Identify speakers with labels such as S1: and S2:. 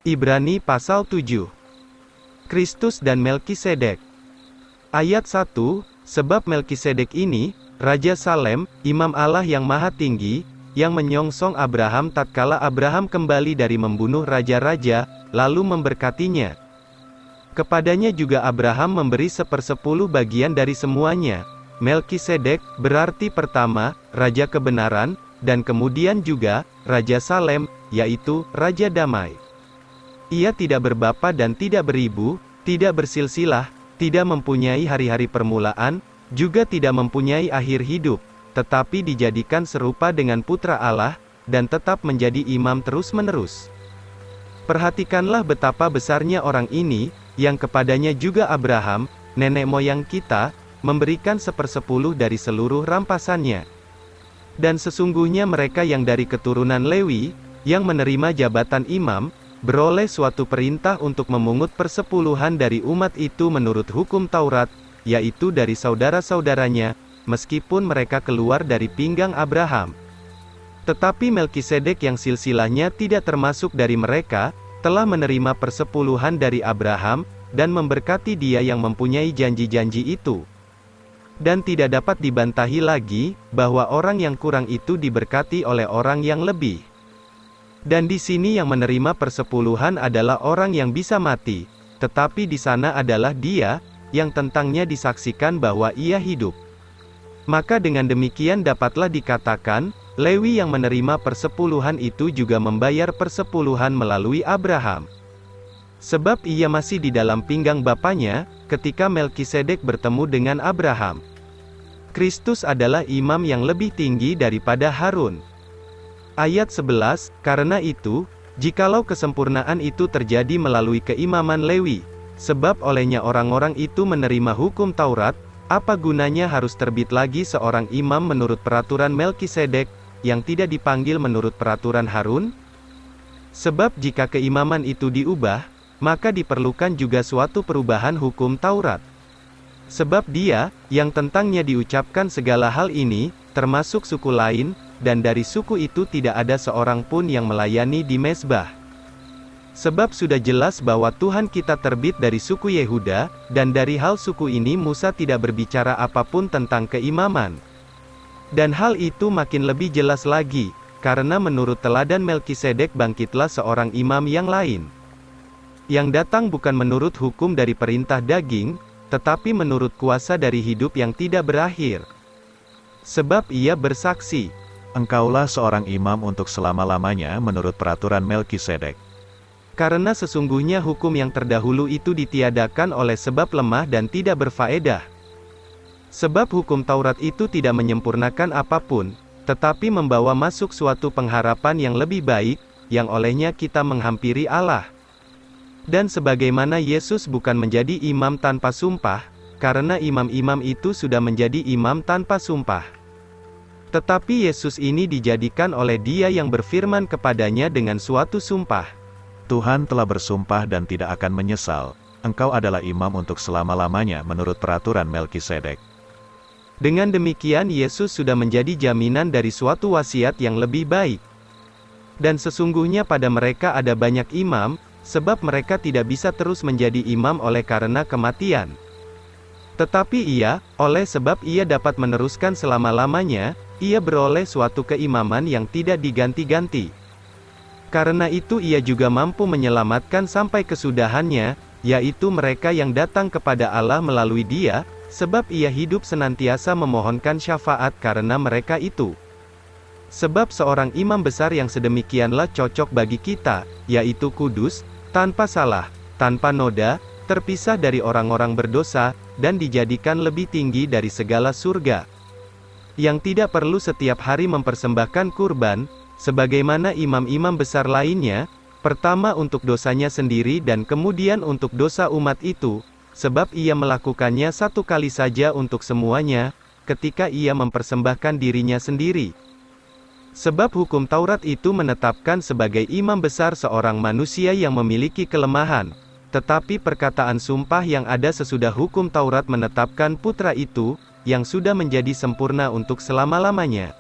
S1: Ibrani pasal 7. Kristus dan Melkisedek. Ayat 1, sebab Melkisedek ini, Raja Salem, Imam Allah yang Maha Tinggi, yang menyongsong Abraham tatkala Abraham kembali dari membunuh raja-raja, lalu memberkatinya. Kepadanya juga Abraham memberi 1/10 bagian dari semuanya. Melkisedek, berarti pertama, Raja Kebenaran, dan kemudian juga, Raja Salem, yaitu, Raja Damai. Ia tidak berbapa dan tidak beribu, tidak bersilsilah, tidak mempunyai hari-hari permulaan, juga tidak mempunyai akhir hidup, tetapi dijadikan serupa dengan Putra Allah, dan tetap menjadi imam terus-menerus. Perhatikanlah betapa besarnya orang ini, yang kepadanya juga Abraham, nenek moyang kita, memberikan 1/10 dari seluruh rampasannya. Dan sesungguhnya mereka yang dari keturunan Lewi, yang menerima jabatan imam, beroleh suatu perintah untuk memungut persepuluhan dari umat itu menurut hukum Taurat, yaitu dari saudara-saudaranya, meskipun mereka keluar dari pinggang Abraham. Tetapi Melkisedek yang silsilahnya tidak termasuk dari mereka, telah menerima persepuluhan dari Abraham, dan memberkati dia yang mempunyai janji-janji itu. Dan tidak dapat dibantahi lagi, bahwa orang yang kurang itu diberkati oleh orang yang lebih. Dan di sini yang menerima persepuluhan adalah orang yang bisa mati, tetapi di sana adalah dia, yang tentangnya disaksikan bahwa ia hidup. Maka dengan demikian dapatlah dikatakan, Lewi yang menerima persepuluhan itu juga membayar persepuluhan melalui Abraham. Sebab ia masih di dalam pinggang bapanya, ketika Melkisedek bertemu dengan Abraham. Kristus adalah imam yang lebih tinggi daripada Harun. Ayat 11, karena itu, jikalau kesempurnaan itu terjadi melalui keimaman Lewi, sebab olehnya orang-orang itu menerima hukum Taurat, apa gunanya harus terbit lagi seorang imam menurut peraturan Melkisedek, yang tidak dipanggil menurut peraturan Harun? Sebab jika keimaman itu diubah, maka diperlukan juga suatu perubahan hukum Taurat. Sebab dia, yang tentangnya diucapkan segala hal ini, termasuk suku lain, dan dari suku itu tidak ada seorang pun yang melayani di mezbah. Sebab sudah jelas bahwa Tuhan kita terbit dari suku Yehuda, dan dari hal suku ini Musa tidak berbicara apapun tentang keimaman. Dan hal itu makin lebih jelas lagi, karena menurut teladan Melkisedek bangkitlah seorang imam yang lain. Yang datang bukan menurut hukum dari perintah daging, tetapi menurut kuasa dari hidup yang tidak berakhir. Sebab ia bersaksi,
S2: Engkaulah seorang imam untuk selama-lamanya menurut peraturan Melkisedek.
S1: karena sesungguhnya hukum yang terdahulu itu ditiadakan oleh sebab lemah dan tidak berfaedah. Sebab hukum Taurat itu tidak menyempurnakan apapun, tetapi membawa masuk suatu pengharapan yang lebih baik, yang olehnya kita menghampiri Allah. Dan sebagaimana Yesus bukan menjadi imam tanpa sumpah, karena imam-imam itu sudah menjadi imam tanpa sumpah. Tetapi Yesus ini dijadikan oleh Dia yang berfirman kepadanya dengan suatu sumpah.
S2: Tuhan telah bersumpah dan tidak akan menyesal, engkau adalah imam untuk selama-lamanya menurut peraturan Melkisedek.
S1: Dengan demikian Yesus sudah menjadi jaminan dari suatu wasiat yang lebih baik. Dan sesungguhnya pada mereka ada banyak imam, sebab mereka tidak bisa terus menjadi imam oleh karena kematian. Tetapi ia, oleh sebab ia dapat meneruskan selama-lamanya, ia beroleh suatu keimaman yang tidak diganti-ganti. Karena itu ia juga mampu menyelamatkan sampai kesudahannya, yaitu mereka yang datang kepada Allah melalui Dia, sebab ia hidup senantiasa memohonkan syafaat karena mereka itu. Sebab seorang imam besar yang sedemikianlah cocok bagi kita, yaitu kudus, tanpa salah, tanpa noda, terpisah dari orang-orang berdosa, dan dijadikan lebih tinggi dari segala surga. Yang tidak perlu setiap hari mempersembahkan kurban, sebagaimana imam-imam besar lainnya, pertama untuk dosanya sendiri dan kemudian untuk dosa umat itu, sebab ia melakukannya satu kali saja untuk semuanya, ketika ia mempersembahkan dirinya sendiri. Sebab hukum Taurat itu menetapkan sebagai imam besar seorang manusia yang memiliki kelemahan, tetapi perkataan sumpah yang ada sesudah hukum Taurat menetapkan putra itu, yang sudah menjadi sempurna untuk selama-lamanya.